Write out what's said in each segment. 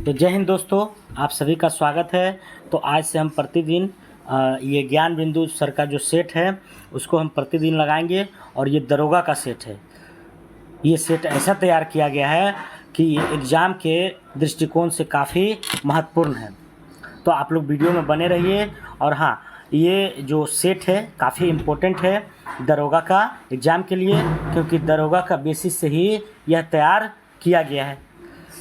तो जय हिंद दोस्तों, आप सभी का स्वागत है। तो आज से हम प्रतिदिन ये ज्ञान बिंदु सर का जो सेट है उसको हम प्रतिदिन लगाएंगे। और ये दरोगा का सेट है। ये सेट ऐसा तैयार किया गया है कि ये एग्ज़ाम के दृष्टिकोण से काफ़ी महत्वपूर्ण है। तो आप लोग वीडियो में बने रहिए। और हाँ, ये जो सेट है काफ़ी इम्पोर्टेंट है दरोगा का एग्ज़ाम के लिए, क्योंकि दरोगा का बेसिस से ही यह तैयार किया गया है।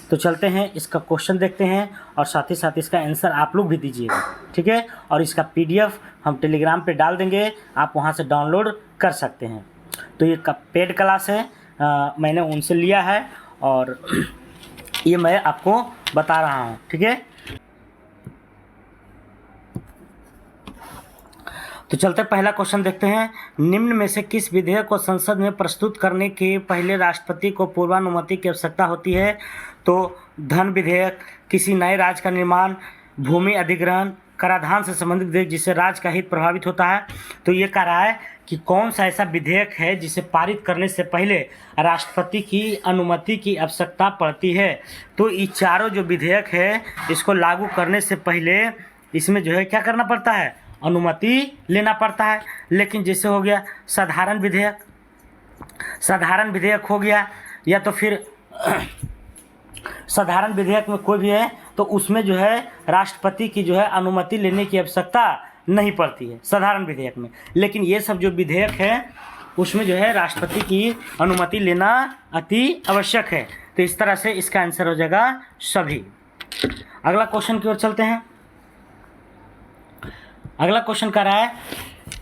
तो चलते हैं, इसका क्वेश्चन देखते हैं और साथ ही साथ इसका आंसर आप लोग भी दीजिएगा, ठीक है। और इसका पीडीएफ हम टेलीग्राम पे डाल देंगे, आप वहाँ से डाउनलोड कर सकते हैं। तो ये पेड क्लास है, मैंने उनसे लिया है और ये मैं आपको बता रहा हूँ, ठीक है। तो चलते पहला क्वेश्चन देखते हैं। निम्न में से किस विधेयक को संसद में प्रस्तुत करने के पहले राष्ट्रपति को पूर्वानुमति की आवश्यकता होती है? तो धन विधेयक, किसी नए राज्य का निर्माण, भूमि अधिग्रहण, कराधान से संबंधित विधेयक जिससे राज्य का हित प्रभावित होता है। तो ये कह रहा है कि कौन सा ऐसा विधेयक है जिसे पारित करने से पहले राष्ट्रपति की अनुमति की आवश्यकता पड़ती है। तो ये चारों जो विधेयक है इसको लागू करने से पहले इसमें जो है क्या करना पड़ता है, अनुमति लेना पड़ता है। लेकिन जैसे हो गया साधारण विधेयक हो गया, या तो फिर साधारण विधेयक में कोई भी है तो उसमें जो है राष्ट्रपति की जो है अनुमति लेने की आवश्यकता नहीं पड़ती है साधारण विधेयक में। लेकिन ये सब जो विधेयक है उसमें जो है राष्ट्रपति की अनुमति लेना अति आवश्यक है। तो इस तरह से इसका आंसर हो जाएगा सभी। अगला क्वेश्चन की ओर चलते हैं। अगला क्वेश्चन कह रहा है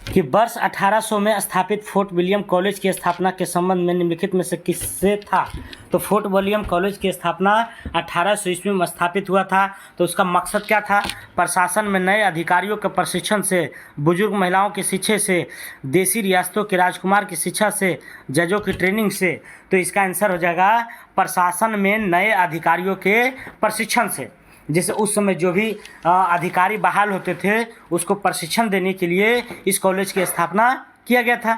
कि वर्ष 1800 में स्थापित फोर्ट विलियम कॉलेज की स्थापना के संबंध में निम्नलिखित में से किससे था? तो फोर्ट विलियम कॉलेज की स्थापना 1800 ईस्वी में स्थापित हुआ था। तो उसका मकसद क्या था? प्रशासन में नए अधिकारियों के प्रशिक्षण से, बुजुर्ग महिलाओं की शिक्षा से, देशी रियासतों के राजकुमार की शिक्षा से, जजों की ट्रेनिंग से। तो इसका आंसर हो जाएगा प्रशासन में नए अधिकारियों के प्रशिक्षण से। जैसे उस समय जो भी अधिकारी बहाल होते थे उसको प्रशिक्षण देने के लिए इस कॉलेज की स्थापना किया गया था।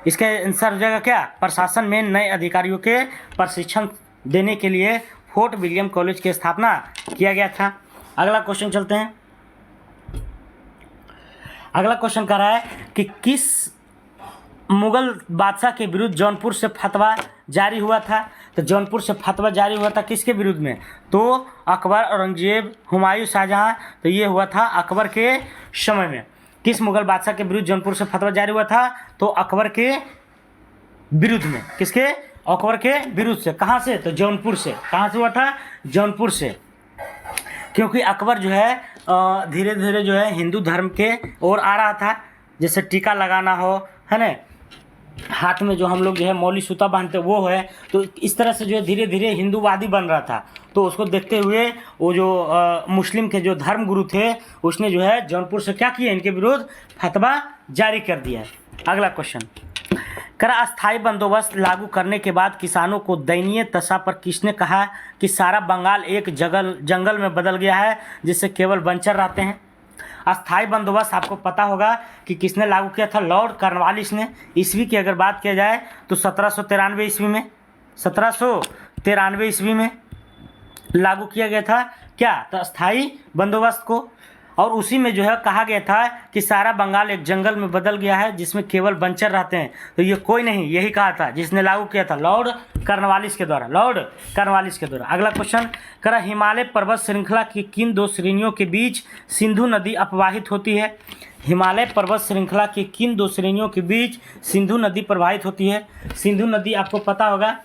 इसका आंसर हो जाएगा क्या? प्रशासन में नए अधिकारियों के प्रशिक्षण देने के लिए फोर्ट विलियम कॉलेज की स्थापना किया गया था। अगला क्वेश्चन चलते हैं। अगला क्वेश्चन कह रहा है कि किस मुगल बादशाह के विरुद्ध जौनपुर से फतवा जारी हुआ था? तो जौनपुर से फतवा जारी हुआ था किसके विरुद्ध में? तो अकबर, औरंगजेब, हुमायूं, शाहजहां। तो ये हुआ था अकबर के समय में। किस मुगल बादशाह के विरुद्ध जौनपुर से फतवा जारी हुआ था? तो अकबर के विरुद्ध में। किसके? अकबर के विरुद्ध से। कहाँ से? तो जौनपुर से। कहाँ से हुआ था? जौनपुर से। क्योंकि अकबर जो है धीरे धीरे जो है हिंदू धर्म के ओर आ रहा था। जैसे टीका लगाना हो, है ना, हाथ में जो हम लोग जो है मौली सूता बांधते वो है। तो इस तरह से जो है धीरे धीरे हिंदूवादी बन रहा था। तो उसको देखते हुए वो जो मुस्लिम के जो धर्म गुरु थे उसने जो है जौनपुर से क्या किया, इनके विरुद्ध फतवा जारी कर दिया। अगला क्वेश्चन, कर अस्थायी बंदोबस्त लागू करने के बाद किसानों को दयनीय दशा पर किसने कहा कि सारा बंगाल एक जंगल में बदल गया है जिससे केवल बंचर रहते हैं? अस्थायी बंदोबस्त आपको पता होगा कि किसने लागू किया था? लॉर्ड कॉर्नवालिस ने। ईस्वी की अगर बात किया जाए तो 1793 ईस्वी में, 1793 ईस्वी में लागू किया गया था क्या? तो अस्थायी बंदोबस्त को। और उसी में जो है कहा गया था कि सारा बंगाल एक जंगल में बदल गया है जिसमें केवल बंचर रहते हैं। तो ये कोई नहीं, यही कहा था जिसने लागू किया था, लॉर्ड कॉर्नवालिस के द्वारा। लॉर्ड कॉर्नवालिस के द्वारा। अगला क्वेश्चन, करा हिमालय पर्वत श्रृंखला की किन दो श्रेणियों के बीच सिंधु नदी अपवाहित होती है? हिमालय पर्वत श्रृंखला की किन दो श्रेणियों के बीच सिंधु नदी प्रवाहित होती है? सिंधु नदी आपको पता होगा,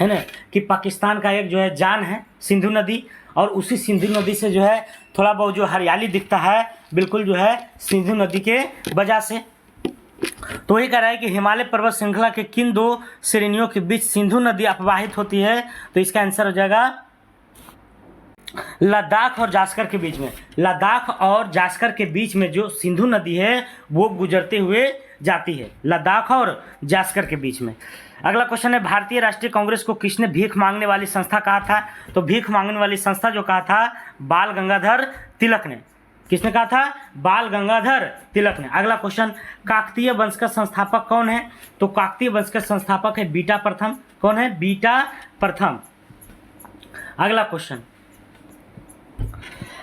है ना, कि पाकिस्तान का एक जो है जान है सिंधु नदी। और उसी सिंधु नदी से जो है थोड़ा बहुत जो हरियाली दिखता है बिल्कुल जो है सिंधु नदी के वजह से। तो वही कह रहा है कि हिमालय पर्वत श्रृंखला के किन दो श्रेणियों के बीच सिंधु नदी अपवाहित होती है? तो इसका आंसर हो जाएगा लद्दाख और जास्कर के बीच में। लद्दाख और जास्कर के बीच में जो सिंधु नदी है वो गुजरते हुए जाती है, लद्दाख और जास्कर के बीच में। अगला क्वेश्चन है, भारतीय राष्ट्रीय कांग्रेस को किसने भीख मांगने वाली संस्था कहा था? तो भीख मांगने वाली संस्था जो कहा था बाल गंगाधर तिलक ने। किसने कहा था? बाल गंगाधर तिलक ने। अगला क्वेश्चन, काकतीय वंश का संस्थापक कौन है? तो काकतीय वंश का संस्थापक है बीटा प्रथम। कौन है? बीटा प्रथम। अगला क्वेश्चन,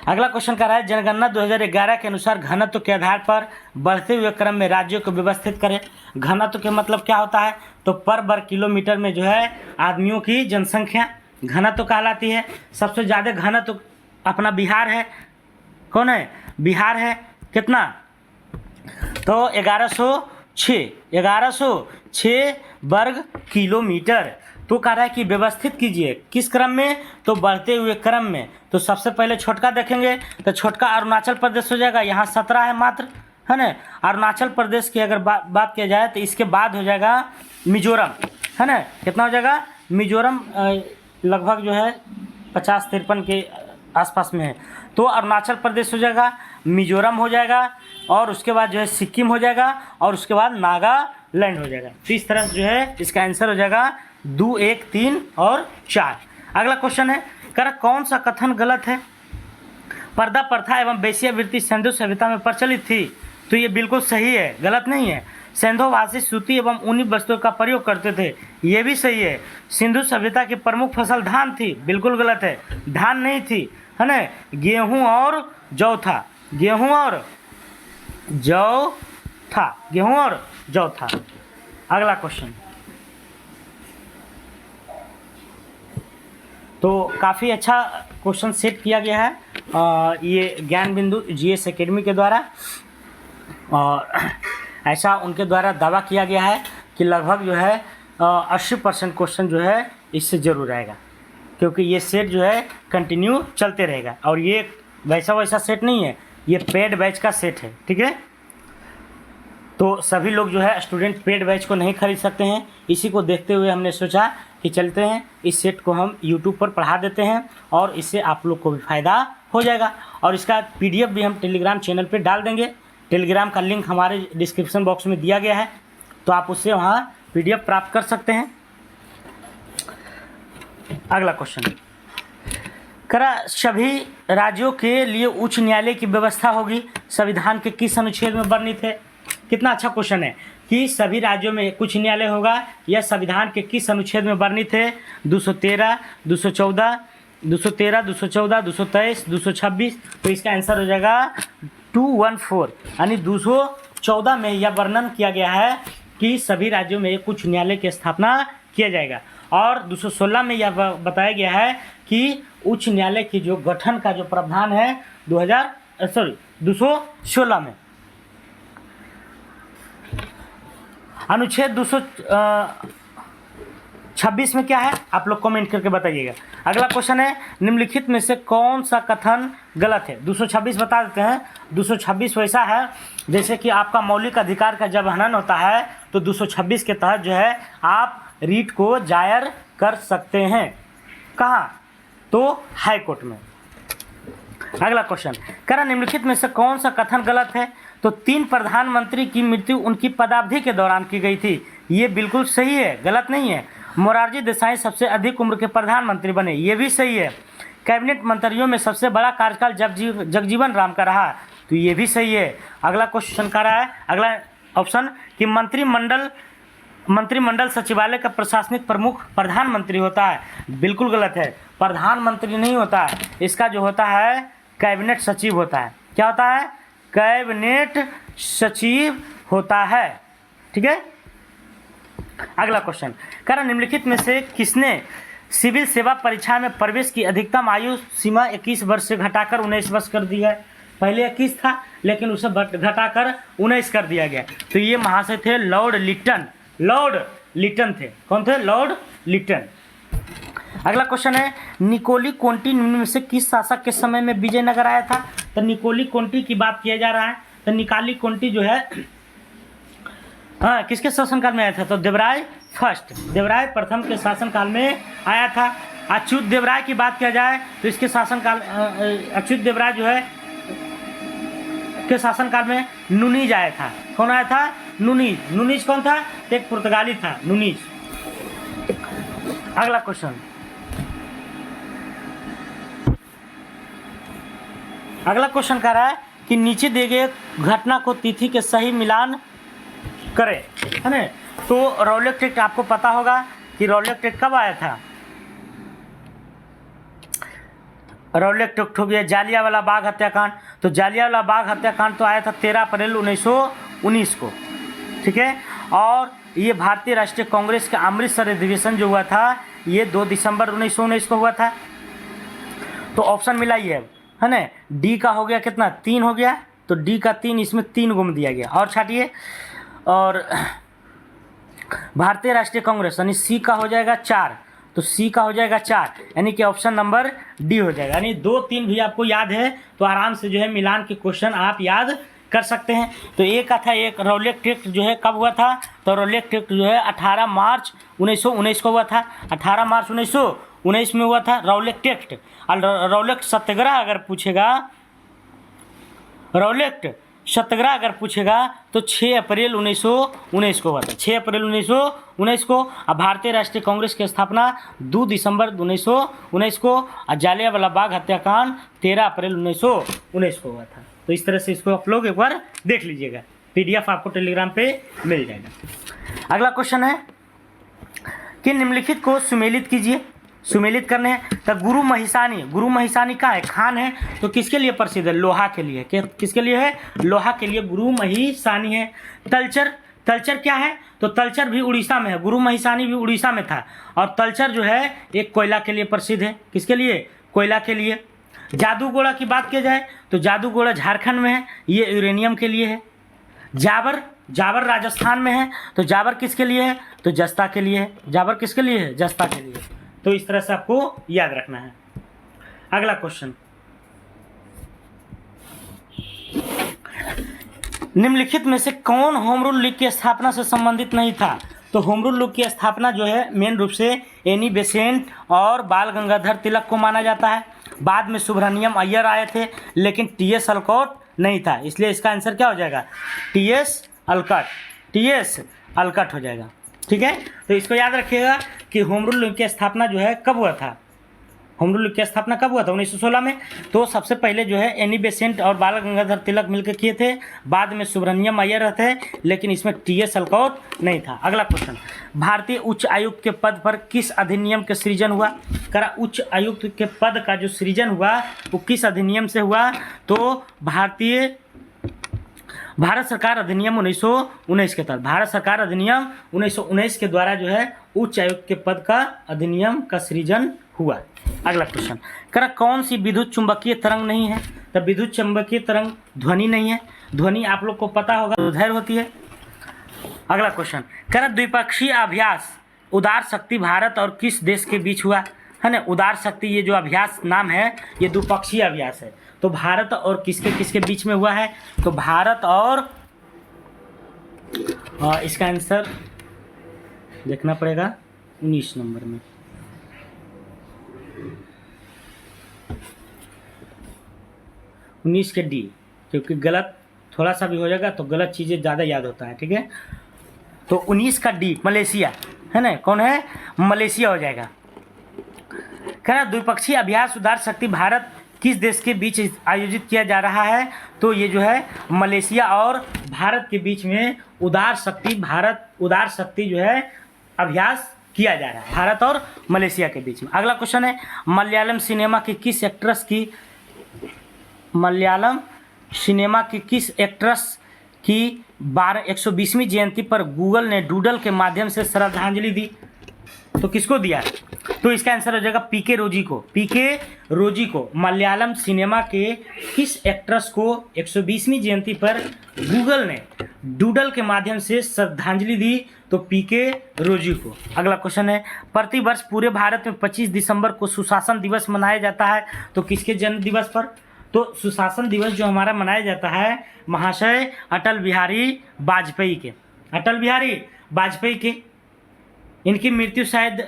अगला क्वेश्चन कर रहा है जनगणना 2011 के अनुसार घनत्व के आधार पर बढ़ते हुए क्रम में राज्यों को व्यवस्थित करें। घनत्व के मतलब क्या होता है, तो पर वर्ग किलोमीटर में जो है आदमियों की जनसंख्या घनत्व कहलाती है। सबसे ज़्यादा घनत्व अपना बिहार है। कौन है, बिहार है। कितना, तो 1106 वर्ग किलोमीटर। तो कह रहा है कि व्यवस्थित कीजिए किस क्रम में, तो बढ़ते हुए क्रम में। तो सबसे पहले छोटका देखेंगे तो छोटका अरुणाचल प्रदेश हो जाएगा, यहाँ 17 है मात्र, है ना। अरुणाचल प्रदेश की अगर बात किया जाए तो इसके बाद हो जाएगा मिजोरम, है ना। कितना हो जाएगा, मिजोरम लगभग जो है 50-53 के आसपास में है। तो अरुणाचल प्रदेश हो जाएगा, मिजोरम हो जाएगा, और उसके बाद जो है सिक्किम हो जाएगा, और उसके बाद नागालैंड हो जाएगा। तो इस तरह जो है इसका आंसर हो जाएगा 2, 1, 3 और 4। अगला क्वेश्चन है, कर कौन सा कथन गलत है। पर्दा प्रथा एवं वेश्यावृत्ति सिंधु सभ्यता में प्रचलित थी। तो ये बिल्कुल सही है, गलत नहीं है। सिंधुवासी सूती एवं ऊनी वस्त्रों का प्रयोग करते थे, ये भी सही है। सिंधु सभ्यता की प्रमुख फसल धान थी, बिल्कुल गलत है, धान नहीं थी, है ना। गेहूं और जौ था, गेहूं और जौ था, गेहूं और जौ था। अगला क्वेश्चन, तो काफ़ी अच्छा क्वेश्चन सेट किया गया है ये ज्ञान बिंदु जीएस एकेडमी के द्वारा, और ऐसा उनके द्वारा दावा किया गया है कि लगभग जो है 80% क्वेश्चन जो है इससे ज़रूर आएगा, क्योंकि ये सेट जो है कंटिन्यू चलते रहेगा। और ये वैसा सेट नहीं है, ये पेड बैच का सेट है, ठीक है। तो सभी लोग जो है स्टूडेंट पेड बैच को नहीं खरीद सकते हैं। इसी को देखते हुए हमने सोचा कि चलते हैं इस सेट को हम YouTube पर पढ़ा देते हैं, और इससे आप लोग को भी फ़ायदा हो जाएगा। और इसका PDF भी हम टेलीग्राम चैनल पे डाल देंगे। टेलीग्राम का लिंक हमारे डिस्क्रिप्शन बॉक्स में दिया गया है, तो आप उससे वहाँ PDF प्राप्त कर सकते हैं। अगला क्वेश्चन, करा सभी राज्यों के लिए उच्च न्यायालय की व्यवस्था होगी, संविधान के किस अनुच्छेद में वर्णित है। कितना अच्छा क्वेश्चन है कि सभी राज्यों में कुछ न्यायालय होगा, यह संविधान के किस अनुच्छेद में वर्णित है। 213, 214, 223, 226। तो इसका आंसर हो जाएगा 214, यानी 214 में यह वर्णन किया गया है कि सभी राज्यों में कुछ न्यायालय की स्थापना किया जाएगा। और 216 में यह बताया गया है कि उच्च न्यायालय की जो गठन का जो प्रावधान है 216 में। अनुच्छेद 226 में क्या है, आप लोग कमेंट करके बताइएगा। अगला क्वेश्चन है, निम्नलिखित में से कौन सा कथन गलत है। 226 बता देते हैं। 226 वैसा है जैसे कि आपका मौलिक अधिकार का जब हनन होता है तो 226 के तहत जो है आप रीट को दायर कर सकते हैं। कहाँ, तो हाई कोर्ट में। अगला क्वेश्चन, करा निम्नलिखित में से कौन सा कथन गलत है। तो 3 प्रधानमंत्री की मृत्यु उनकी पदावधि के दौरान की गई थी, ये बिल्कुल सही है, गलत नहीं है। मोरारजी देसाई सबसे अधिक उम्र के प्रधानमंत्री बने, ये भी सही है। कैबिनेट मंत्रियों में सबसे बड़ा कार्यकाल जगजीवन राम का रहा, तो ये भी सही है। अगला क्वेश्चन का रहा है, अगला ऑप्शन कि मंत्रिमंडल सचिवालय का प्रशासनिक प्रमुख प्रधानमंत्री होता है, बिल्कुल गलत है। प्रधानमंत्री नहीं होता है, इसका जो होता है कैबिनेट सचिव होता है। क्या होता है, कैबिनेट सचिव होता है, ठीक है। अगला क्वेश्चन, कारण निम्नलिखित में से किसने सिविल सेवा परीक्षा में प्रवेश की अधिकतम आयु सीमा 21 वर्ष से घटाकर 19 वर्ष कर दी है। पहले 21 था लेकिन उसे घटाकर 19 कर दिया गया। तो ये महाशय थे लॉर्ड लिटन थे। कौन थे, लॉर्ड लिटन। अगला क्वेश्चन है, निकोली कोंटी निम्न में से किस शासक के समय में विजयनगर आया था। तो निकोली कोंटी की बात किया जा रहा है। तो निकाली कोंटी जो है हाँ किसके शासनकाल में आया था, तो देवराय प्रथम के शासनकाल में आया था। अच्युत देवराय की बात किया जाए तो इसके शासनकाल अच्युत देवराय जो है के शासनकाल में नुनीज आया था। कौन आया था, नुनीज कौन था, एक पुर्तगाली था नुनीज। अगला क्वेश्चन, कह रहा है कि नीचे दिए गए घटना को तिथि के सही मिलान करें, है ना। तो रौलट एक्ट आपको पता होगा कि रौलट एक्ट कब आया था। रौलट एक्ट हो गया। जालियांवाला बाग हत्याकांड, तो जालियांवाला बाग हत्याकांड तो आया था 13 अप्रैल 1919 को, ठीक है। और ये भारतीय राष्ट्रीय कांग्रेस का अमृतसर अधिवेशन जो हुआ था ये 2 दिसंबर 1919 को हुआ था। तो ऑप्शन मिला ये है ना, डी का हो गया कितना, 3 हो गया, तो डी का 3, इसमें 3 गुम दिया गया। और छाटिए, और भारतीय राष्ट्रीय कांग्रेस यानी सी का हो जाएगा 4, तो सी का हो जाएगा 4, यानी कि ऑप्शन नंबर डी हो जाएगा। यानी 2, 3 भी आपको याद है तो आराम से जो है मिलान के क्वेश्चन आप याद कर सकते हैं। तो एक का था, एक रौलट एक्ट जो है कब हुआ था, तो रौलट एक्ट जो है 18 मार्च 1919 को हुआ था। 18 मार्च 1919 में हुआ था रौलट एक्ट। और रौलट सत्याग्रह अगर पूछेगा, रौलट सत्याग्रह अगर पूछेगा तो 6 अप्रैल 1919 को हुआ था, 6 अप्रैल 1919 को। और भारतीय राष्ट्रीय कांग्रेस की स्थापना 2 दिसंबर 1919 को, और जालियांवाला बाग हत्याकांड 13 अप्रैल 1919 को हुआ था। तो इस तरह से इसको आप लोग एक बार देख लीजिएगा, PDF आपको टेलीग्राम पे मिल जाएगा। अगला क्वेश्चन है कि निम्नलिखित को सुमेलित कीजिए। सुमेलित करने हैं तो गुरु महिसानी का है, खान है, तो किसके लिए प्रसिद्ध है, लोहा के लिए। किसके लिए है, लोहा के लिए गुरु महिसानी है। तलचर क्या है, तो तलचर भी उड़ीसा में है, गुरु महिसानी भी उड़ीसा में था। और तलचर जो है एक कोयला के लिए प्रसिद्ध है, किसके लिए, कोयला के लिए। जादूगोड़ा की बात की जाए तो जादूगोड़ा झारखंड में है, ये यूरेनियम के लिए है। जावर राजस्थान में है, तो जावर किसके लिए है, तो जस्ता के लिए है। जावर किसके लिए है, जस्ता के लिए। तो इस तरह से आपको याद रखना है। अगला क्वेश्चन, निम्नलिखित में से कौन होम रूल लीग की स्थापना से संबंधित नहीं था, तो होम रूल लीग की स्थापना जो है मेन रूप से एनी बेसेंट और बाल गंगाधर तिलक को माना जाता है। बाद में सुब्रमण्यम अय्यर आए थे, लेकिन TS अलकट नहीं था, इसलिए इसका आंसर क्या हो जाएगा, TS अलकट हो जाएगा, ठीक है। तो इसको याद रखिएगा कि होम रूल लीग की स्थापना जो है कब हुआ था, होम रूल लीग की स्थापना कब हुआ था, 1916 में। तो सबसे पहले जो है एनी बेसेंट और बाल गंगाधर तिलक मिलकर किए थे, बाद में सुब्रमण्यम अय्यर थे, लेकिन इसमें TS अलकट नहीं था। अगला क्वेश्चन, भारतीय उच्च आयुक्त के पद पर किस अधिनियम के सृजन हुआ, करा उच्च आयुक्त के पद का जो सृजन हुआ वो किस अधिनियम से हुआ, तो भारत सरकार अधिनियम 1919 के तहत, भारत सरकार अधिनियम 1919 के द्वारा जो है उच्च आयुक्त के पद का अधिनियम का सृजन हुआ। अगला क्वेश्चन, करा कौन सी विद्युत चुंबकीय तरंग नहीं है, तो विद्युत चुंबकीय तरंग ध्वनि नहीं है, ध्वनि आप लोग को पता होगा उधर होती है। अगला क्वेश्चन, करा द्विपक्षीय अभ्यास उदार शक्ति भारत और किस देश के बीच हुआ, है ना। उदार शक्ति ये जो अभ्यास नाम है ये द्विपक्षीय अभ्यास है, तो भारत और किसके बीच में हुआ है, तो भारत और इसका आंसर देखना पड़ेगा 19 नंबर में। उन्नीस के डी, क्योंकि गलत थोड़ा सा भी हो जाएगा तो गलत चीज़ें ज़्यादा याद होता है, ठीक है। तो 19 का डी मलेशिया है ना, कौन है, मलेशिया हो जाएगा। कहना द्विपक्षीय अभ्यास उदार शक्ति भारत किस देश के बीच आयोजित किया जा रहा है, तो ये जो है मलेशिया और भारत के बीच में उदार शक्ति जो है अभ्यास किया जा रहा है, भारत और मलेशिया के बीच में। अगला क्वेश्चन है, मलयालम सिनेमा की किस एक्ट्रेस की 120वीं जयंती पर गूगल ने डूडल के माध्यम से श्रद्धांजलि दी, तो किसको दिया, तो इसका आंसर हो जाएगा पीके रोजी को। मलयालम सिनेमा के किस एक्ट्रेस को 120वीं जयंती पर गूगल ने डूडल के माध्यम से श्रद्धांजलि दी, तो पीके रोजी को। अगला क्वेश्चन है, प्रतिवर्ष पूरे भारत में 25 दिसंबर को सुशासन दिवस मनाया जाता है, तो किसके जन्म दिवस पर, तो सुशासन दिवस जो हमारा मनाया जाता है महाशय अटल बिहारी वाजपेयी के, इनकी मृत्यु शायद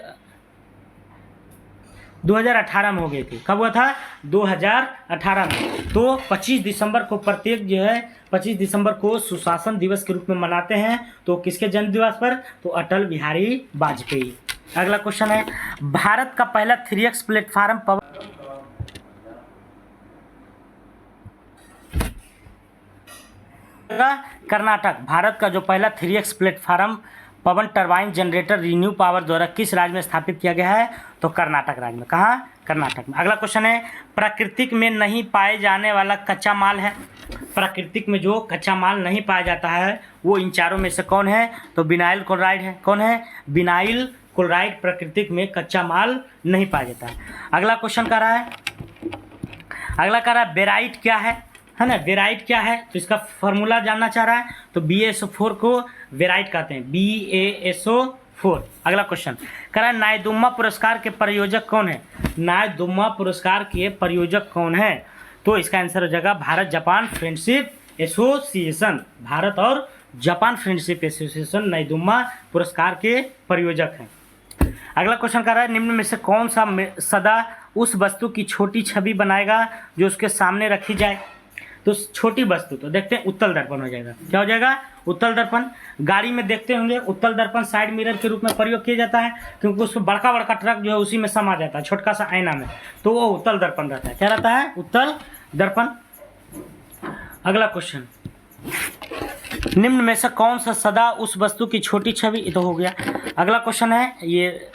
2018 में हो गई थी। कब हुआ था, 2018 में। तो 25 दिसंबर को प्रत्येक जो है 25 दिसंबर को सुशासन दिवस के रूप में मनाते हैं, तो किसके जन्म दिवस पर, तो अटल बिहारी वाजपेयी। अगला क्वेश्चन है, भारत का पहला 3x प्लेटफार्म कर्नाटक, भारत का जो पहला 3x प्लेटफार्म पवन टरबाइन जनरेटर रिन्यू पावर द्वारा किस राज्य में स्थापित किया गया है? तो कर्नाटक राज्य में। कहाँ? कर्नाटक में। अगला क्वेश्चन है, प्राकृतिक में नहीं पाए जाने वाला कच्चा माल है। प्राकृतिक में जो कच्चा माल नहीं पाया जाता है वो इन चारों में से कौन है? तो विनाइल क्लोराइड है। कौन है? विनाइल क्लोराइड प्राकृतिक में कच्चा माल नहीं पाया जाता है। अगला क्वेश्चन कह रहा है बेराइट क्या है ना? बेराइट क्या है? तो इसका फॉर्मूला जानना चाह रहा है। तो BaSO4 को बेराइट कहते हैं, BaSO4। अगला क्वेश्चन कह रहा है नायदुम्मा पुरस्कार के प्रायोजक कौन है? नायदुम्मा पुरस्कार के प्रायोजक कौन है? तो इसका आंसर हो जाएगा Bharat Japan friendship association. Bharat और जापान फ्रेंडशिप एसोसिएशन नायदुम्मा पुरस्कार के प्रायोजक हैं। अगला क्वेश्चन कर रहा है निम्न में से कौन सा सदा उस वस्तु की छोटी छवि बनाएगा जो उसके सामने रखी जाए? तो छोटी वस्तु तो देखते हैं उत्तल दर्पण हो जाएगा। क्या हो जाएगा? उत्तल दर्पण। गाड़ी में देखते होंगे उत्तल दर्पण साइड मिरर के रूप में प्रयोग किया जाता है, क्योंकि उसमें बड़का बड़का ट्रक जो है उसी में समा जाता है छोटका सा आईना में, तो वो उत्तल दर्पण रहता है। क्या रहता है? उत्तल दर्पण। अगला क्वेश्चन, निम्न में से कौन सा सदा उस वस्तु की छोटी छवि, ये तो हो गया। अगला क्वेश्चन है, ये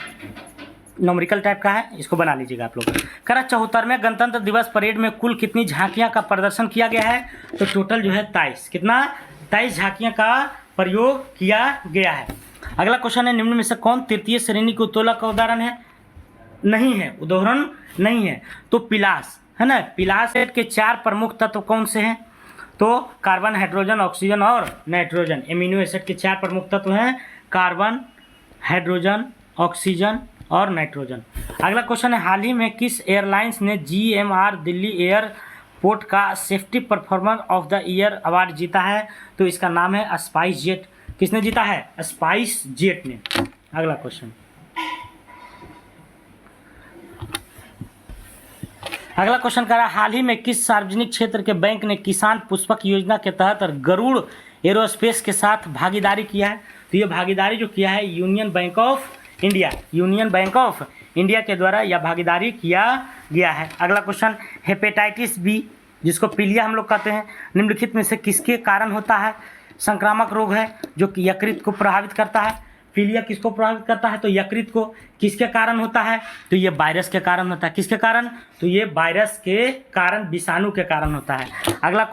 न्यूमेरिकल टाइप का है, इसको बना लीजिएगा आप लोग। कह रहा 74वें गणतंत्र दिवस परेड में कुल कितनी झांकियां का प्रदर्शन किया गया है? तो टोटल जो है 23। कितना? 23 झांकियां का प्रयोग किया गया है। अगला क्वेश्चन है निम्न में से कौन तृतीय श्रेणी के उत्तोलक का उदाहरण है? नहीं है, उदाहरण नहीं है। तो पिलास है ना। पिलास के 4 प्रमुख तत्व कौन से हैं? तो कार्बन, हाइड्रोजन, ऑक्सीजन और नाइट्रोजन। एमिनो एसिड के 4 प्रमुख तत्व हैं, कार्बन, हाइड्रोजन, ऑक्सीजन और नाइट्रोजन। अगला क्वेश्चन है हाल ही में किस एयरलाइंस ने GMR दिल्ली एयरपोर्ट का safety performance of the year award जीता है? तो इसका नाम है स्पाइस जेट। किसने जीता है? स्पाइस जेट ने। अगला क्वेश्चन, अगला क्वेश्चन कर रहा है हाल ही में किस सार्वजनिक क्षेत्र के बैंक ने किसान पुष्पक योजना के तहत गरुड़ एरोस्पेस के साथ भागीदारी किया है? तो ये भागीदारी जो किया है यूनियन बैंक ऑफ इंडिया के द्वारा यह भागीदारी किया गया है। अगला क्वेश्चन, हेपेटाइटिस बी जिसको पीलिया हम लोग कहते हैं, निम्नलिखित में से किसके कारण होता है? संक्रामक रोग है जो कि यकृत को प्रभावित करता है। पीलिया किसको प्रभावित करता है? तो यकृत को। किसके कारण होता है? तो ये वायरस के कारण होता है। किसके कारण? तो ये वायरस के कारण, विषाणु के कारण होता है। अगला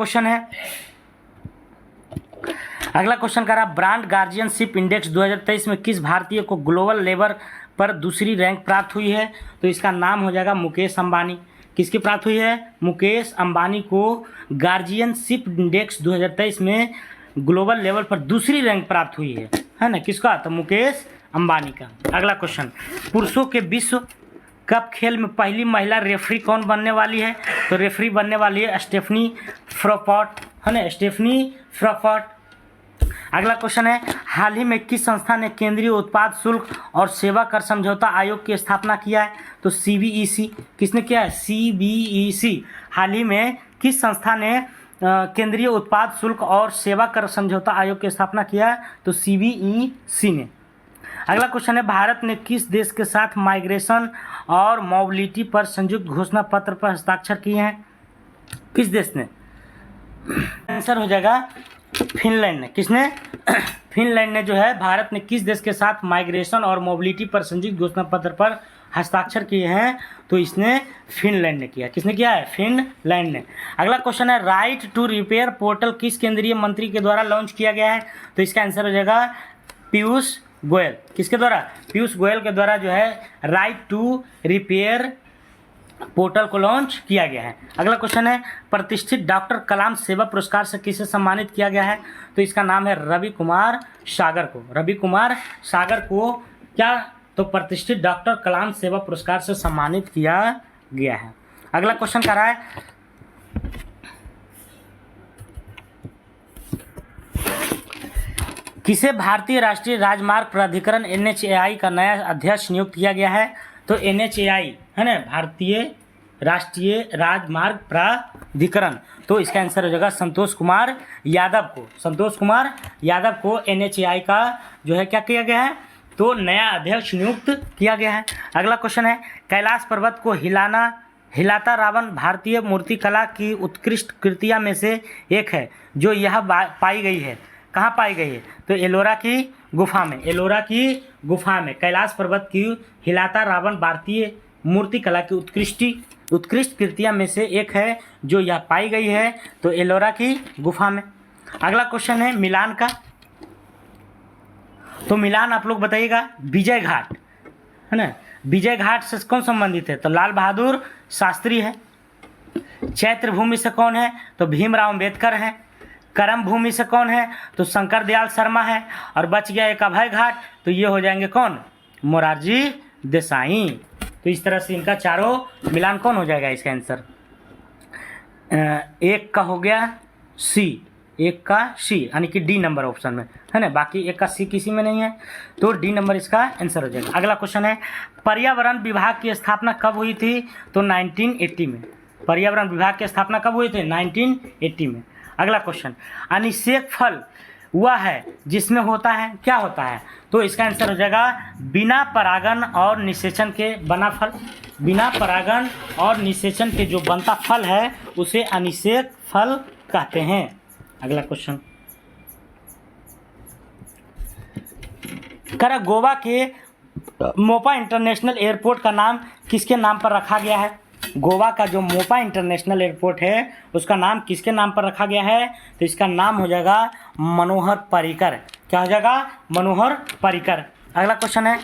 क्वेश्चन कर रहा ब्रांड गार्जियनशिप इंडेक्स 2023 में किस भारतीय को ग्लोबल लेवल पर दूसरी रैंक प्राप्त हुई है? तो इसका नाम हो जाएगा मुकेश अंबानी। किसकी प्राप्त हुई है? मुकेश अंबानी को गार्जियनशिप इंडेक्स 2023 में ग्लोबल लेवल पर दूसरी रैंक प्राप्त हुई है ना। किसका? तो मुकेश अंबानी का। अगला क्वेश्चन, पुरुषों के विश्व कप खेल में पहली महिला रेफरी कौन बनने वाली है? तो रेफरी बनने वाली है स्टेफनी फ्रॉपॉट है ना, स्टेफनी फ्रॉपॉट। अगला क्वेश्चन है हाल ही में किस संस्था ने केंद्रीय उत्पाद शुल्क और सेवा कर समझौता आयोग की स्थापना किया है? तो CBEC। किसने किया है? CBEC। हाल ही में किस संस्था ने केंद्रीय उत्पाद शुल्क और सेवा कर समझौता आयोग की स्थापना किया है? तो CBEC ने। अगला क्वेश्चन है भारत ने किस देश के साथ माइग्रेशन और मोबिलिटी पर संयुक्त घोषणा पत्र पर हस्ताक्षर किए हैं? किस देश ने? आंसर हो जाएगा फिनलैंड ने। किसने? फिनलैंड ने जो है भारत ने किस देश के साथ माइग्रेशन और मोबिलिटी पर संयुक्त घोषणा पत्र पर हस्ताक्षर किए हैं? तो इसने फिनलैंड ने किया। किसने किया है? फिनलैंड ने। अगला क्वेश्चन है राइट टू रिपेयर पोर्टल किस केंद्रीय मंत्री के द्वारा लॉन्च किया गया है? तो इसका आंसर हो जाएगा पीयूष गोयल। किसके द्वारा? पीयूष गोयल के द्वारा जो है राइट टू रिपेयर पोर्टल को लॉन्च किया गया है। अगला क्वेश्चन है प्रतिष्ठित डॉक्टर कलाम सेवा पुरस्कार से किसे सम्मानित किया गया है? तो इसका नाम है रवि कुमार सागर को। रवि कुमार सागर को क्या? तो प्रतिष्ठित डॉक्टर कलाम सेवा पुरस्कार से सम्मानित किया गया है। अगला क्वेश्चन कर रहा है किसे भारतीय राष्ट्रीय राजमार्ग प्राधिकरण NHAI का नया अध्यक्ष नियुक्त किया गया है? तो NHAI है ना, भारतीय राष्ट्रीय राजमार्ग प्राधिकरण। तो इसका आंसर हो जाएगा संतोष कुमार यादव को। संतोष कुमार यादव को NHAI का जो है क्या किया गया है? तो नया अध्यक्ष नियुक्त किया गया है। अगला क्वेश्चन है कैलाश पर्वत को हिलाता रावण भारतीय मूर्तिकला की उत्कृष्ट कृतियां में से एक है जो यह पाई गई है। कहाँ पाई गई है? तो एलोरा की गुफा में, एलोरा की गुफा में। कैलाश पर्वत की हिलाता रावण भारतीय मूर्तिकला की उत्कृष्ट कृतियां में से एक है जो यह पाई गई है, तो एलोरा की गुफा में। अगला क्वेश्चन है मिलान का। तो मिलान आप लोग बताइएगा, विजय घाट है ना, विजय घाट से कौन संबंधित है? तो लाल बहादुर शास्त्री है। चैत्र भूमि से कौन है? तो भीमराव अंबेडकर है। करम भूमि से कौन है? तो शंकर दयाल शर्मा है। और बच गया एक अभय घाट, तो ये हो जाएंगे कौन? मोरारजी देसाई। तो इस तरह से इनका चारों मिलान कौन हो जाएगा इसका आंसर? एक का हो गया सी, एक का सी यानी कि डी नंबर ऑप्शन में है ना, बाकी एक का सी किसी में नहीं है, तो डी नंबर इसका आंसर हो जाएगा। अगला क्वेश्चन है पर्यावरण विभाग की स्थापना कब हुई थी? तो 1980 में। पर्यावरण विभाग की स्थापना कब हुई थी? 1980 में। अगला क्वेश्चन, अनिषेक फल वह है जिसमें होता है, क्या होता है? तो इसका आंसर हो जाएगा बिना परागन और निषेचन के बना फल। बिना परागन और निषेचन के जो बनता फल है उसे अनिषेक फल कहते हैं। अगला क्वेश्चन, करा गोवा के मोपा इंटरनेशनल एयरपोर्ट का नाम किसके नाम पर रखा गया है? गोवा का जो मोपा इंटरनेशनल एयरपोर्ट है उसका नाम किसके नाम पर रखा गया है? तो इसका नाम हो जाएगा मनोहर पर्रिकर। क्या हो जाएगा? मनोहर पर्रिकर। अगला क्वेश्चन है,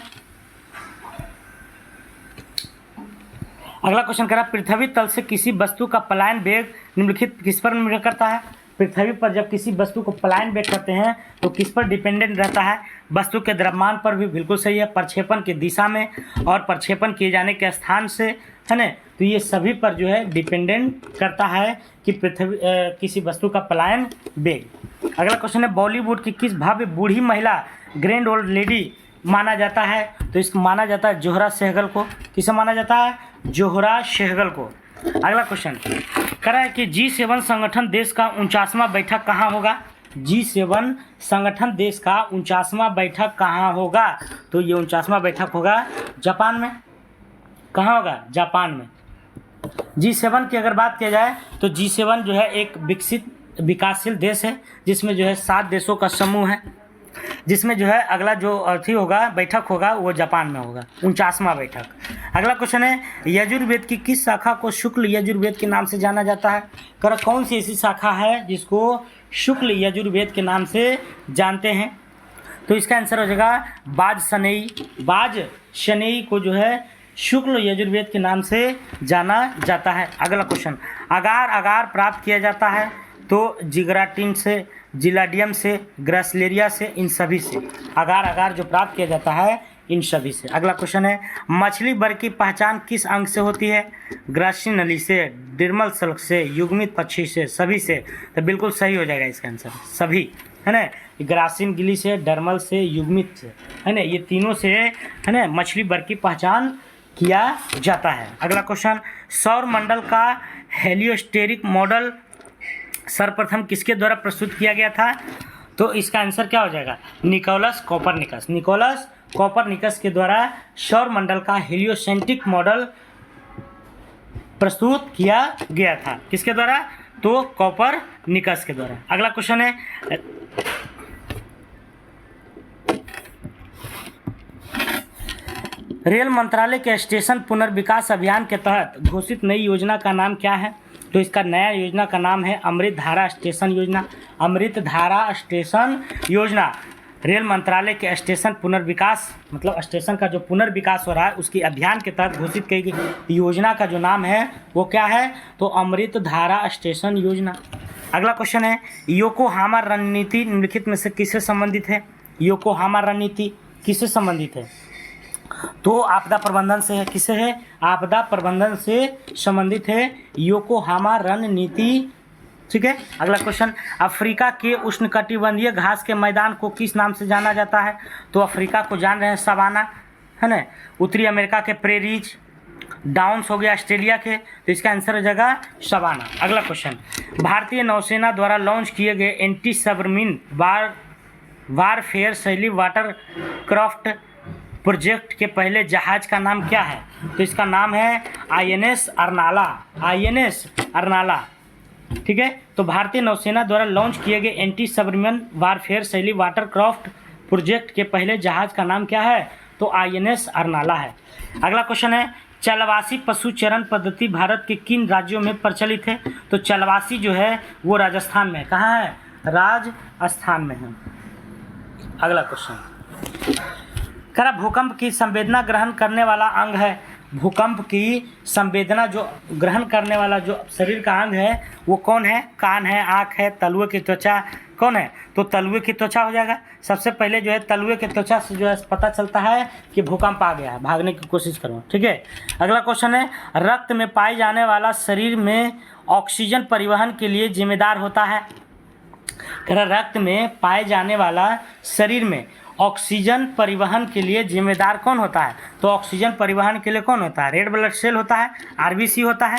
अगला क्वेश्चन कह रहा है पृथ्वी तल से किसी वस्तु का पलायन वेग निम्नलिखित किस पर निर्भर करता है? पृथ्वी पर जब किसी वस्तु को पलायन वेग करते हैं तो किस पर डिपेंडेंट रहता है? वस्तु के द्रव्यमान पर भी बिल्कुल सही है, प्रक्षेपण की दिशा में और प्रक्षेपण किए जाने के स्थान से है ना, तो ये सभी पर जो है डिपेंडेंट करता है कि पृथ्वी किसी वस्तु का पलायन वेग। अगला क्वेश्चन है बॉलीवुड की किस भव्य बूढ़ी महिला ग्रैंड ओल्ड लेडी माना जाता है? तो इसको माना जाता है जोहरा सहगल को। किसे माना जाता है? जोहरा सहगल को। अगला क्वेश्चन कह रहा है कि G7 संगठन देश का 49वां बैठक कहाँ होगा? G7 संगठन देश का 49वां बैठक कहाँ होगा? तो ये 49वां बैठक होगा जापान में। कहाँ होगा? जापान में। G7 की अगर बात किया जाए तो G7 जो है एक विकासशील देश है जिसमें जो है 7 देशों का समूह है, जिसमें जो है अगला जो अर्थी होगा बैठक होगा वो जापान में होगा, 49वां बैठक। अगला क्वेश्चन है यजुर्वेद की किस शाखा को शुक्ल यजुर्वेद के नाम से जाना जाता है? कर कौन सी ऐसी शाखा है जिसको शुक्ल यजुर्वेद के नाम से जानते हैं? तो इसका आंसर हो जाएगा बाज शनेई को जो है शुक्ल यजुर्वेद के नाम से जाना जाता है। अगला क्वेश्चन, अगार प्राप्त किया जाता है तो जिगराटिन से, जिलाडियम से, ग्रासलेरिया से, इन सभी से अगार जो प्राप्त किया जाता है इन सभी से। अगला क्वेश्चन है मछली वर्ग की पहचान किस अंग से होती है? ग्रासीय नली से, डिर्मल सल्क से, युग्मित पक्षी से, सभी से। तो बिल्कुल सही हो जाएगा इसका आंसर, सभी है ना, ग्रासीय गिली से, डर्मल से, युग्मित से है ना, ये तीनों से है ना मछली वर्ग की पहचान किया जाता है। अगला क्वेश्चन, सौर मंडल का हेलियोस्टेरिक मॉडल सर्वप्रथम किसके द्वारा प्रस्तुत किया गया था? तो इसका आंसर क्या हो जाएगा? निकोलस कोपरनिकस के द्वारा सौर मंडल का हेलियोसेंट्रिक मॉडल प्रस्तुत किया गया था। किसके द्वारा? तो कोपरनिकस के द्वारा। अगला क्वेश्चन है रेल मंत्रालय के स्टेशन पुनर्विकास अभियान के तहत घोषित नई योजना का नाम क्या है? तो इसका नया योजना का नाम है अमृत धारा स्टेशन योजना। अमृत धारा स्टेशन योजना रेल मंत्रालय के स्टेशन पुनर्विकास मतलब स्टेशन का जो पुनर्विकास हो रहा है उसकी अभियान के तहत घोषित की गई योजना का जो नाम है वो क्या है? तो अमृत धारा स्टेशन योजना। अगला क्वेश्चन है योकोहामा रणनीति निम्नलिखित में से किससे संबंधित है? योकोहामा रणनीति किससे संबंधित है? तो आपदा प्रबंधन से है। किससे है? आपदा प्रबंधन से संबंधित है योकोहामा रणनीति। ठीक है। अगला क्वेश्चन, अफ्रीका के उष्णकटिबंधीय घास के मैदान को किस नाम से जाना जाता है? तो अफ्रीका को जान रहे हैं सवाना है ना, उत्तरी अमेरिका के प्रेरीज, डाउन्स हो गया ऑस्ट्रेलिया के, तो इसका आंसर हो जाएगा सवाना। अगला क्वेश्चन, भारतीय नौसेना द्वारा लॉन्च किए गए एंटी सबमरीन वारफेयर शैली वाटर क्राफ्ट प्रोजेक्ट के पहले जहाज का नाम क्या है? तो इसका नाम है INS अर्नाला। INS अर्नाला ठीक है। तो भारतीय नौसेना द्वारा लॉन्च किए गए एंटी सबमरीन वारफेयर शैली वाटरक्राफ्ट प्रोजेक्ट के पहले जहाज का नाम क्या है? तो INS अरनाला है। अगला क्वेश्चन है, चलवासी पशु चरण पद्धति भारत के किन राज्यों में प्रचलित है? तो चलवासी जो है वो राजस्थान में, कहाँ है? राजस्थान में है। अगला क्वेश्चन, करा भूकंप की संवेदना ग्रहण करने वाला अंग है? भूकंप की संवेदना जो ग्रहण करने वाला जो शरीर का अंग है वो कौन है? कान है, आँख है, तलुए की त्वचा, कौन है? तो तलुए की त्वचा हो जाएगा। सबसे पहले जो है तलुए की त्वचा से जो है पता चलता है कि भूकंप आ गया है, भागने की कोशिश करो, ठीक है। अगला क्वेश्चन है, रक्त में पाए जाने वाला शरीर में ऑक्सीजन परिवहन के लिए जिम्मेदार होता है? रक्त में पाए जाने वाला शरीर में ऑक्सीजन परिवहन के लिए जिम्मेदार कौन होता है? तो ऑक्सीजन परिवहन के लिए कौन होता है? रेड ब्लड सेल होता है, RBC होता है।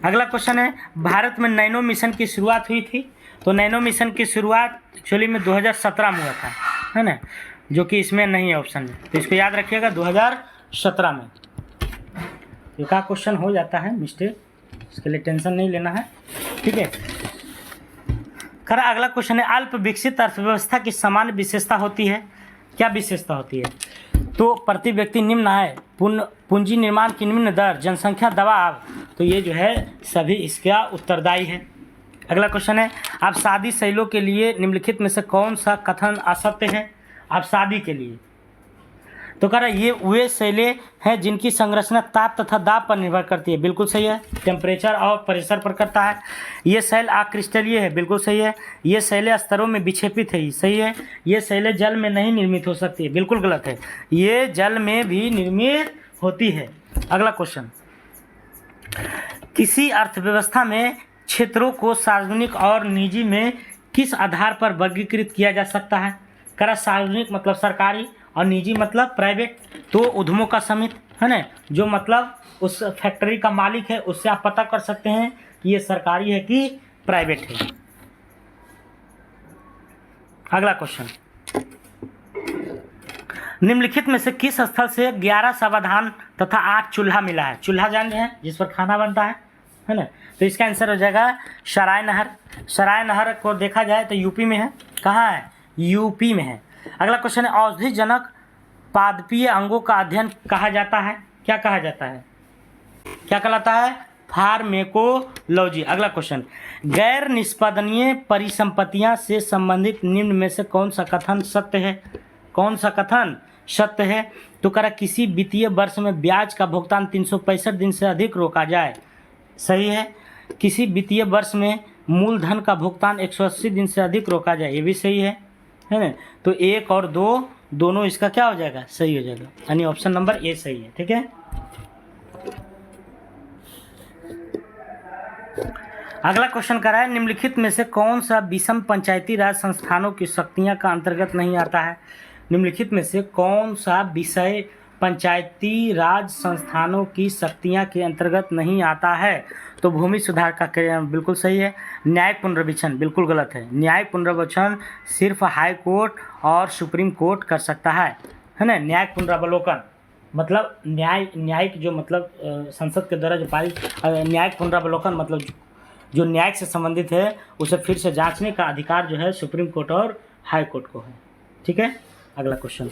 अगला क्वेश्चन है, भारत में नैनो मिशन की शुरुआत हुई थी? तो नैनो मिशन की शुरुआत एक्चुअली में 2017 में हुआ था, है ना, जो कि इसमें नहीं है ऑप्शन में, तो इसको याद रखिएगा 2017 में। एक क्वेश्चन हो जाता है मिस्टेक, इसके लिए टेंशन नहीं लेना है, ठीक है। खरा अगला क्वेश्चन है, अल्प विकसित अर्थव्यवस्था की सामान्य विशेषता होती है? क्या विशेषता होती है? तो प्रति व्यक्ति निम्न आय, पूंजी निर्माण की निम्न दर, जनसंख्या दबाव, तो ये जो है सभी इसका उत्तरदायी है। अगला क्वेश्चन है, आप शादी शैलियों के लिए निम्नलिखित में से कौन सा कथन असत्य है? आप शादी के लिए, तो कह रहा है ये वे शैलें हैं जिनकी संरचना ताप तथा दाब पर निर्भर करती है, बिल्कुल सही है। टेम्परेचर और प्रेशर पर करता है। ये शैल अक्रिस्टलीय है, बिल्कुल सही है। ये शैलें स्तरों में विक्षेपित है, सही है। ये शैलें जल में नहीं निर्मित हो सकती है, बिल्कुल गलत है। ये जल में भी निर्मित होती है। अगला क्वेश्चन, किसी अर्थव्यवस्था में क्षेत्रों को सार्वजनिक और निजी में किस आधार पर वर्गीकृत किया जा सकता है? करा सार्वजनिक मतलब सरकारी और निजी मतलब प्राइवेट। तो उद्यमों का समिति, है ना, जो मतलब उस फैक्ट्री का मालिक है, उससे आप पता कर सकते हैं कि ये सरकारी है कि प्राइवेट है। अगला क्वेश्चन, निम्नलिखित में से किस स्थल से 11 सावधान तथा 8 चूल्हा मिला है? चूल्हा जान रहे हैं, जिस पर खाना बनता है ना, तो इसका आंसर हो जाएगा सराय नहर। सराय नहर को देखा जाए तो यूपी में है। कहाँ है? यूपी में है। अगला क्वेश्चन है, औषधिजनक पादपीय अंगों का अध्ययन कहा जाता है? क्या कहा जाता है? क्या कहलाता है? फार्मेकोलॉजी। अगला क्वेश्चन, गैर निष्पादनीय परिसंपत्तियां से संबंधित निम्न में से कौन सा कथन सत्य है? कौन सा कथन सत्य है? तो करा किसी वित्तीय वर्ष में ब्याज का भुगतान 365 दिन से अधिक रोका जाए, सही है। किसी वित्तीय वर्ष में मूलधन का भुगतान 180 दिन से अधिक रोका जाए, ये भी सही है ना। तो 1 और 2 दोनों इसका क्या हो जाएगा? सही हो जाएगा, यानी ऑप्शन नंबर ए सही है, ठीक है। अगला क्वेश्चन कर रहा है, निम्नलिखित में से कौन सा विषम पंचायती राज संस्थानों की शक्तियां का अंतर्गत नहीं आता है? निम्नलिखित में से कौन सा विषय पंचायती राज संस्थानों की शक्तियां के अंतर्गत नहीं आता है? तो भूमि सुधार का क्रियान्वयन, बिल्कुल सही है। न्यायिक पुनर्विवेचन, बिल्कुल गलत है। न्यायिक पुनर्विवेचन सिर्फ हाई कोर्ट और सुप्रीम कोर्ट कर सकता है ना। न्यायिक पुनरावलोकन मतलब न्यायिक जो मतलब संसद के द्वारा जो पारित, न्यायिक पुनरावलोकन मतलब जो न्यायिक से संबंधित है उसे फिर से जांचने का अधिकार जो है सुप्रीम कोर्ट और हाई कोर्ट को है, ठीक है। अगला क्वेश्चन,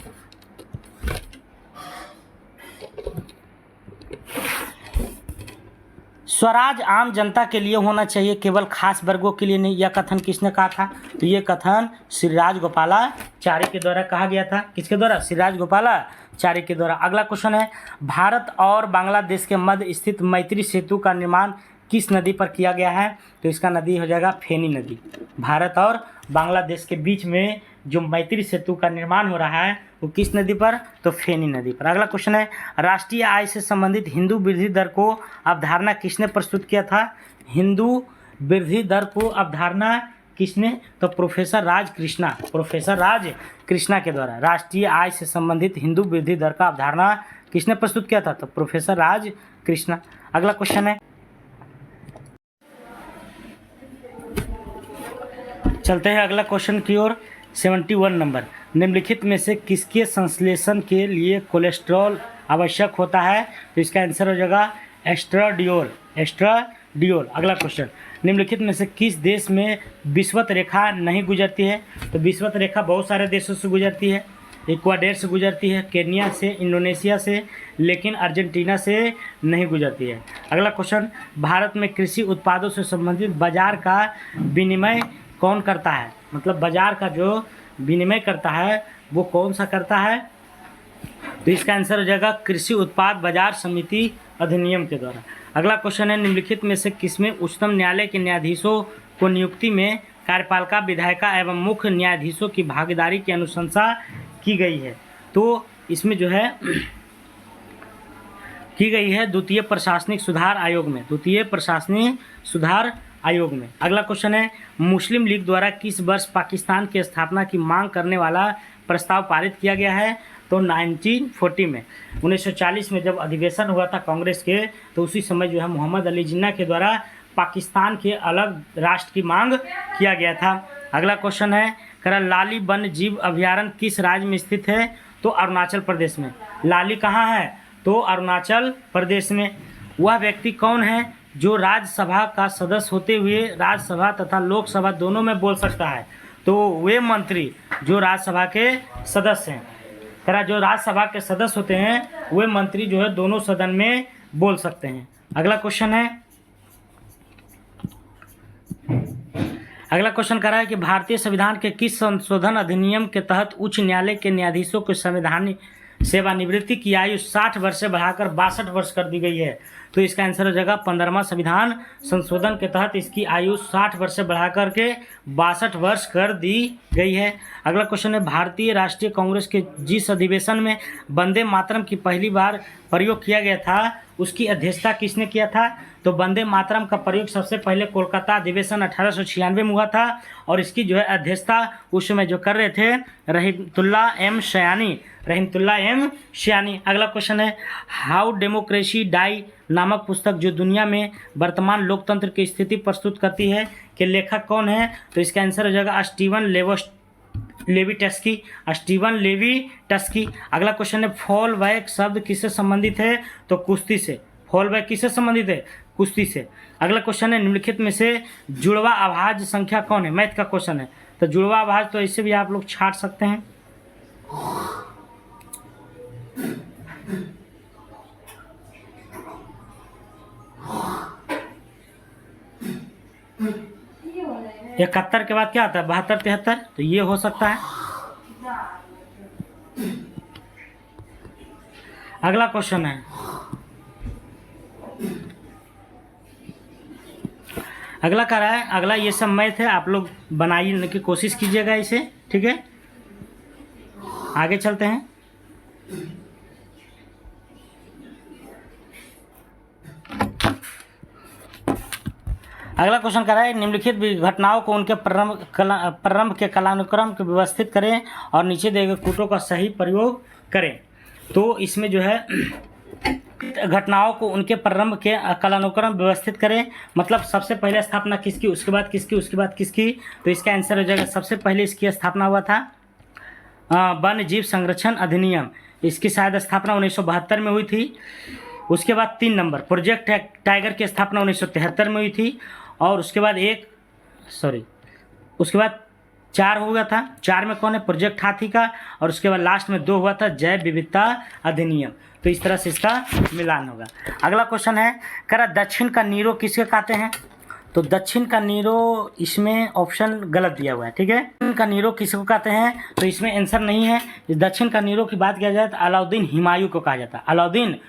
स्वराज आम जनता के लिए होना चाहिए, केवल खास वर्गों के लिए नहीं। यह कथन किसने कहा था? तो ये कथन श्री राजगोपालाचारी के द्वारा कहा गया था। किसके द्वारा? श्री राजगोपालाचारी के द्वारा। अगला क्वेश्चन है, भारत और बांग्लादेश के मध्य स्थित मैत्री सेतु का निर्माण किस नदी पर किया गया है? तो इसका नदी हो जाएगा फेनी नदी। भारत और बांग्लादेश के बीच में जो मैत्री सेतु का निर्माण हो रहा है वो किस नदी पर? तो फेनी नदी पर। अगला क्वेश्चन है, राष्ट्रीय आय से संबंधित हिंदू वृद्धि दर को अवधारणा किसने प्रस्तुत किया था? हिंदू वृद्धि दर को अवधारणा किसने? तो प्रोफेसर राज कृष्णा के द्वारा। राष्ट्रीय आय से संबंधित हिंदू वृद्धि दर का अवधारणा किसने प्रस्तुत किया था? तो प्रोफेसर राज कृष्णा। अगला क्वेश्चन है, चलते हैं अगला क्वेश्चन की ओर। 71 नंबर, निम्नलिखित में से किसके संश्लेषण के लिए कोलेस्ट्रॉल आवश्यक होता है? तो इसका आंसर हो जाएगा एस्ट्राडियोल। डियोल। अगला क्वेश्चन, निम्नलिखित में से किस देश में विषुवत रेखा नहीं गुजरती है? तो विषुवत रेखा बहुत सारे देशों से गुजरती है। इक्वाडोर से गुजरती है, केन्या से, इंडोनेशिया से, लेकिन अर्जेंटीना से नहीं गुजरती है। अगला क्वेश्चन, भारत में कृषि उत्पादों से संबंधित बाजार का विनिमय कौन करता है? मतलब बाजार का जो विनिमय करता है वो कौन सा करता है? तो इसका आंसर हो जाएगा कृषि उत्पाद बाजार समिति अधिनियम के द्वारा। अगला क्वेश्चन है, निम्नलिखित में से किसमें उच्चतम न्यायालय के न्यायाधीशों को नियुक्ति में कार्यपालिका, विधायिका एवं मुख्य न्यायाधीशों की भागीदारी की अनुशंसा की गई है? तो इसमें जो है की गई है द्वितीय प्रशासनिक सुधार आयोग में, द्वितीय प्रशासनिक सुधार आयोग में। अगला क्वेश्चन है, मुस्लिम लीग द्वारा किस वर्ष पाकिस्तान की स्थापना की मांग करने वाला प्रस्ताव पारित किया गया है? तो 1940 में, 1940 में जब अधिवेशन हुआ था कांग्रेस के, तो उसी समय जो है मोहम्मद अली जिन्ना के द्वारा पाकिस्तान के अलग राष्ट्र की मांग किया गया था। अगला क्वेश्चन है, लाली वन्य जीव अभयारण्य किस राज्य में स्थित है? तो अरुणाचल प्रदेश में। लाली कहाँ है? तो अरुणाचल प्रदेश में। वह व्यक्ति कौन है जो राज्यसभा का सदस्य होते हुए राज्यसभा तथा लोकसभा दोनों में बोल सकता है? तो वे मंत्री जो राज्यसभा के सदस्य हैं, जो राज्यसभा के सदस्य होते हैं वे मंत्री जो है दोनों सदन में बोल सकते हैं। अगला क्वेश्चन कह रहा है कि भारतीय संविधान के किस संशोधन अधिनियम के तहत उच्च न्यायालय के न्यायाधीशों को संवैधानिक सेवानिवृत्ति की आयु 60 वर्ष से बढ़ाकर 62 वर्ष कर दी गई है? तो इसका आंसर हो जाएगा 15वां संविधान संशोधन के तहत इसकी आयु 60 वर्ष से बढ़ाकर के 62 वर्ष कर दी गई है। अगला क्वेश्चन है, भारतीय राष्ट्रीय कांग्रेस के जिस अधिवेशन में वंदे मातरम की पहली बार प्रयोग किया गया था उसकी अध्यक्षता किसने किया था? तो वंदे मातरम का प्रयोग सबसे पहले कोलकाता अधिवेशन 1896 में हुआ था और इसकी जो है अध्यक्षता उस समय जो कर रहे थे रहीमतुल्ला एम शयानी। अगला क्वेश्चन है, हाउ डेमोक्रेसी डाई नामक पुस्तक जो दुनिया में वर्तमान लोकतंत्र की स्थिति प्रस्तुत करती है कि लेखक कौन है? तो इसका आंसर हो जाएगा स्टीवन लेवी टस्की। अगला क्वेश्चन है, फॉल बैक शब्द किससे संबंधित है? तो कुश्ती से। फॉल बैक किससे संबंधित है? कुश्ती से। अगला क्वेश्चन है, निम्नलिखित में से जुड़वा अभाज्य संख्या कौन है? मैथ का क्वेश्चन है। तो जुड़वा अभाज्य तो इससे भी आप लोग छाट सकते हैं। इकहत्तर के बाद क्या आता है? 72, 73। तो ये हो सकता है। अगला क्वेश्चन है, अगला कह रहा है, अगला ये सब मैथ है, आप लोग बनाने की कोशिश कीजिएगा इसे, ठीक है। आगे चलते हैं। अगला क्वेश्चन कर रहा है, निम्नलिखित घटनाओं को उनके प्रारंभ के कालानुक्रम को व्यवस्थित करें और नीचे दिए गए कूटों का सही प्रयोग करें। तो इसमें जो है घटनाओं को उनके प्रारंभ के कालानुक्रम व्यवस्थित करें, मतलब सबसे पहले स्थापना किसकी, उसके बाद किसकी, उसके बाद किसकी। तो इसका आंसर हो जाएगा सबसे पहले इसकी स्थापना हुआ था वन्य जीव संरक्षण अधिनियम। इसकी शायद स्थापना 1972 में हुई थी। उसके बाद 3 नंबर प्रोजेक्ट टाइगर की स्थापना 1973 में हुई थी और उसके बाद उसके बाद 4 हो गया था। 4 में कौन है? प्रोजेक्ट हाथी का। और उसके बाद लास्ट में 2 हुआ था जैव विविधता अधिनियम। तो इस तरह से इसका मिलान होगा। अगला क्वेश्चन है, करा दक्षिण का नीरो किसके कहते हैं? तो दक्षिण का नीरो इसमें ऑप्शन गलत दिया हुआ है, ठीक है। दक्षिण का नीरो किसको कहते हैं? तो इसमें आंसर नहीं है। दक्षिण का नीरो की बात किया जाए तो अलाउद्दीन हुमायूं को कहा जाता है। अलाउद्दीन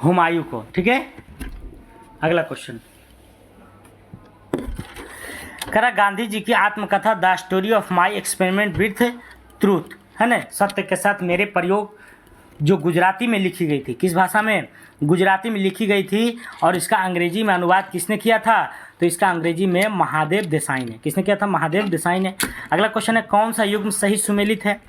हुमायूं को, ठीक है। अगला क्वेश्चन, करा गांधी जी की आत्मकथा the story of my experiment with truth, है ना, सत्य के साथ मेरे प्रयोग, जो गुजराती में लिखी गई थी। किस भाषा में? गुजराती में लिखी गई थी। और इसका अंग्रेजी में अनुवाद किसने किया था? तो इसका अंग्रेजी में महादेव देसाई ने। किसने किया था? महादेव देसाई ने। अगला क्वेश्चन है, कौन सा युग्म सही सुमेलित है?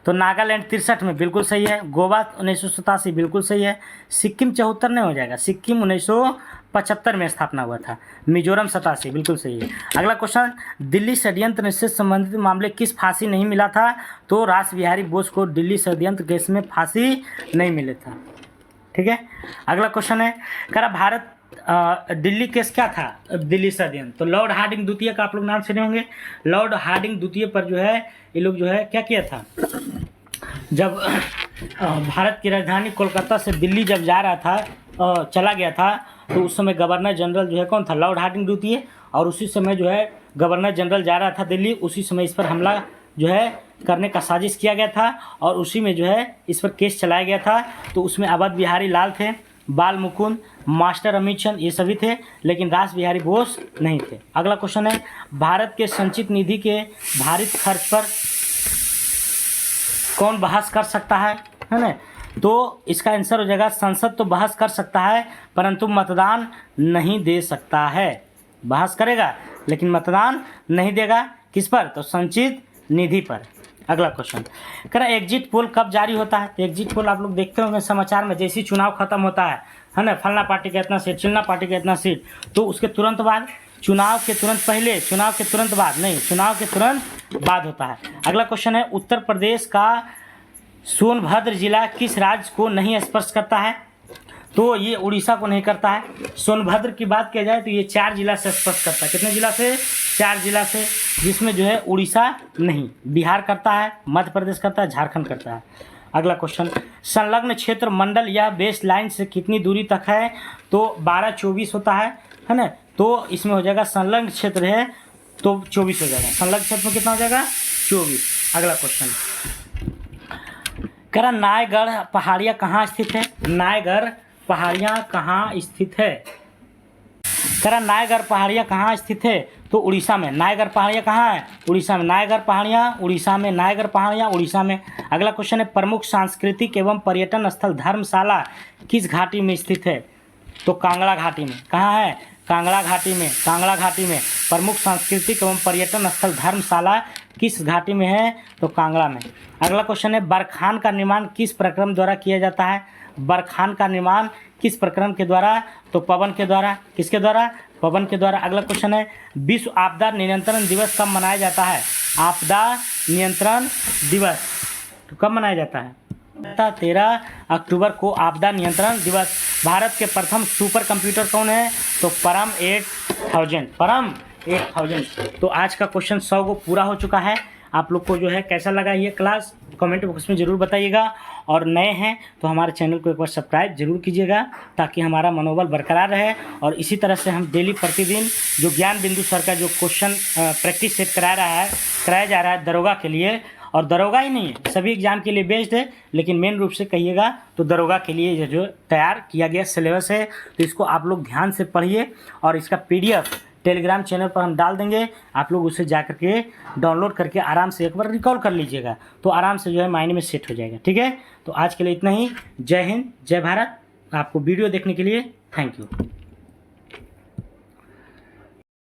तो नागालैंड 63 में बिल्कुल सही है। गोवा 1987 बिल्कुल सही है। सिक्किम 74 नहीं हो जाएगा, सिक्किम 1975 में स्थापना हुआ था। मिजोरम 87 बिल्कुल सही है। अगला क्वेश्चन, दिल्ली षड्यंत्र से संबंधित मामले किस फांसी नहीं मिला था? तो रास बिहारी बोस को दिल्ली षड्यंत्र केस में फांसी नहीं मिले था। ठीक है। अगला क्वेश्चन है, कह रहा भारत दिल्ली केस क्या था, दिल्ली सदियन। तो लॉर्ड हार्डिंग द्वितीय का आप लोग नाम सुने होंगे। लॉर्ड हार्डिंग द्वितीय पर जो है ये लोग जो है क्या किया था, जब भारत की राजधानी कोलकाता से दिल्ली जब जा रहा था, चला गया था, तो उस समय गवर्नर जनरल जो है कौन था, लॉर्ड हार्डिंग द्वितीय। और उसी समय जो है गवर्नर जनरल जा रहा था दिल्ली, उसी समय इस पर हमला जो है करने का साजिश किया गया था और उसी में जो है इस पर केस चलाया गया था। तो उसमें अवध बिहारी लाल थे, बाल मुकुंद, मास्टर अमित चंद, ये सभी थे, लेकिन रास बिहारी बोस नहीं थे। अगला क्वेश्चन है, भारत के संचित निधि के भारित खर्च पर कौन बहस कर सकता है ना। तो इसका आंसर हो जाएगा, संसद तो बहस कर सकता है परंतु मतदान नहीं दे सकता है। बहस करेगा लेकिन मतदान नहीं देगा, किस पर, तो संचित निधि पर। अगला क्वेश्चन, कह रहा एग्जिट पोल कब जारी होता है। एग्जिट पोल आप लोग देखते होंगे समाचार में, जैसे ही चुनाव खत्म होता है ना, फलना पार्टी का इतना सीट, चिल्ला पार्टी का इतना सीट, तो उसके तुरंत बाद, चुनाव के तुरंत पहले, चुनाव के तुरंत बाद नहीं, चुनाव के तुरंत बाद होता है। अगला क्वेश्चन है, उत्तर प्रदेश का सोनभद्र जिला किस राज्य को नहीं स्पर्श करता है। तो ये उड़ीसा को नहीं करता है। सोनभद्र की बात किया जाए तो ये 4 जिला से स्पर्श करता है। कितने जिला से, 4 जिला से, जिसमें जो है उड़ीसा नहीं, बिहार करता है, मध्य प्रदेश करता है, झारखंड करता है। अगला क्वेश्चन, संलग्न क्षेत्र मंडल या बेस लाइन से कितनी दूरी तक है। तो 12-24 होता है ना। तो इसमें हो जाएगा, संलग्न क्षेत्र है तो 24 हो जाएगा। संलग्न क्षेत्र में कितना हो जाएगा, 24। अगला क्वेश्चन, कह रहा नायगढ़ पहाड़ियाँ कहाँ स्थित है। नायगढ़ पहाड़ियाँ कहाँ स्थित है। कह रहा नायगढ़ पहाड़ियाँ कहाँ स्थित है। तो उड़ीसा में। नायगढ़ पहाड़ियाँ कहाँ है, उड़ीसा में। नायगढ़ पहाड़ियाँ उड़ीसा में, नायगढ़ पहाड़ियाँ उड़ीसा में। अगला क्वेश्चन है, प्रमुख सांस्कृतिक एवं पर्यटन स्थल धर्मशाला किस घाटी में स्थित है। तो कांगड़ा घाटी में। कहाँ है, कांगड़ा घाटी में। कांगड़ा घाटी में प्रमुख सांस्कृतिक एवं पर्यटन स्थल धर्मशाला किस घाटी में है, तो कांगड़ा में। अगला क्वेश्चन है, बरखान का निर्माण किस प्रक्रम द्वारा किया जाता है। बरखान का निर्माण किस प्रक्रम के द्वारा, तो पवन के द्वारा। किसके द्वारा, पवन के द्वारा। अगला क्वेश्चन है, विश्व आपदा नियंत्रण दिवस कब मनाया जाता है। आपदा नियंत्रण दिवस तो कब मनाया जाता है, 13 अक्टूबर को आपदा नियंत्रण दिवस। भारत के प्रथम सुपर कंप्यूटर कौन है, तो परम 8000। परम 8000। तो आज का क्वेश्चन 100 को पूरा हो चुका है। आप लोग को जो है कैसा लगा ये क्लास, कमेंट बॉक्स में ज़रूर बताइएगा। और नए हैं तो हमारे चैनल को एक बार सब्सक्राइब जरूर कीजिएगा ताकि हमारा मनोबल बरकरार रहे। और इसी तरह से हम डेली प्रतिदिन जो ज्ञान बिंदु सर का जो क्वेश्चन प्रैक्टिस सेट कराया जा रहा है दरोगा के लिए, और दरोगा ही नहीं है, सभी एग्जाम के लिए बेस्ड है, लेकिन मेन रूप से कहिएगा तो दरोगा के लिए जो तैयार किया गया सिलेबस है। तो इसको आप लोग ध्यान से पढ़िए और इसका PDF टेलीग्राम चैनल पर हम डाल देंगे, आप लोग उसे जा करके डाउनलोड करके आराम से एक बार रिकॉल कर लीजिएगा, तो आराम से जो है माइंड में सेट हो जाएगा। ठीक है, तो आज के लिए इतना ही। जय हिंद, जय भारत। आपको वीडियो देखने के लिए थैंक यू।